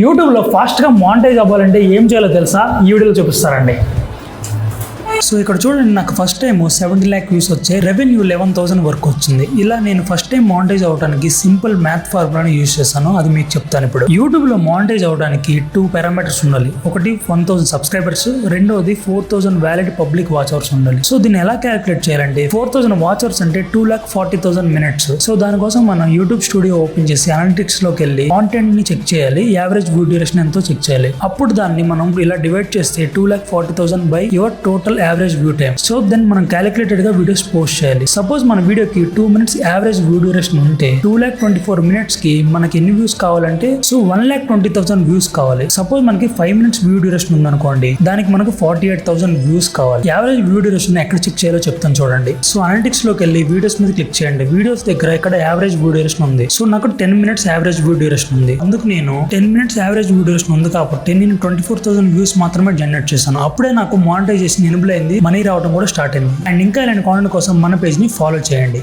యూట్యూబ్లో ఫాస్ట్గా మానిటైజ్ అవ్వాలంటే ఏం చేయాలో తెలుసా? ఈ వీడియోలో చూపిస్తారండి. సో ఇక్కడ చూడండి, నాకు ఫస్ట్ టైం 70 lakh వ్యూస్ వచ్చాయి, రెవెన్యూ 11,000 వరకు వచ్చింది. ఇలా నేను ఫస్ట్ టైం మానిటైజ్ అవడానికి సింపుల్ మ్యాథ్ ఫార్ములాని యూజ్ చేశాను, అది మీకు చెప్తాను ఇప్పుడు. యూట్యూబ్లో మానిటైజ్ అవడానికి 2 పారామీటర్స్ ఉండాలి. ఒకటి 1000 సబ్స్క్రైబర్స్, రెండోది 4000 వ్యాలిడ్ పబ్లిక్ వాచ్ అవర్స్ ఉండాలి. సో దీన్ని ఎలా క్యాలిక్యులేట్ చేయాలంటే 4000 వాచ్ అవర్స్ అంటే 2,40,000 మినిట్స్. సో దానికోసం మనం యూట్యూబ్ స్టూడియో ఓపెన్ చేసి అనలిటిక్స్ లోకి వెళ్ళి కాంటెంట్ ని చెక్ చేయాలి, యావరేజ్ వ్యూ డ్యూరేషన్ ఎంతో చెక్ చేయాలి. అప్పుడు దాన్ని మనం ఇలా డివైడ్ చేస్తే 2,40,000 by your total average view time. So then మనం క్యాలిక్యులేటెడ్ గా వీడియోస్ పోస్ట్ చేయాలి. సపోజ్ మన వీడియోకి 2 minutes యావరేజ్ వ్యూ డ్యూరేషన్ ఉంటే 2,24 minutes కి మనకి ఎన్ని వ్యూస్ కావాలంటే సో 1,20,000 వ్యూస్ కావాలి. సపోజ్ మనకి 5 minutes వ్యూ డ్యూరేషన్ ఉందనుకోండి, దానికి మనకు 48,000 వ్యూస్ కావాలి. యావరేజ్ వ్యూ డ్యూరేషన్ ఎక్కడ చెక్ చేయాలో చెప్తాను చూడండి. సో అనలిటిక్స్ లోకి వెళ్ళి వీడియోస్ మీద క్లిక్ చేయండి. వీడియోస్ దగ్గర ఇక్కడ యావరేజ్ వ్యూ డ్యూరేషన్ ఉంది. సో నాకు 10 minutes యావరేజ్ వ్యూ డ్యూరేషన్ ఉంది. అందుకు నేను 10 minutes యావరేజ్ వ్యూ డ్యూరేషన్ ఉంది కాబట్టి నేను 24,000 వ్యూస్ మాత్రమే జనరేట్ చేశాను. అప్పుడే నాకు మానిటైజేషన్ ఎనేబుల్ అయింది, మనీ రావడం కూడా స్టార్ట్ అయింది. అండ్ ఇంకా ఇలాంటి కాంటెంట్ కోసం మన పేజ్ ని ఫాలో చేయండి.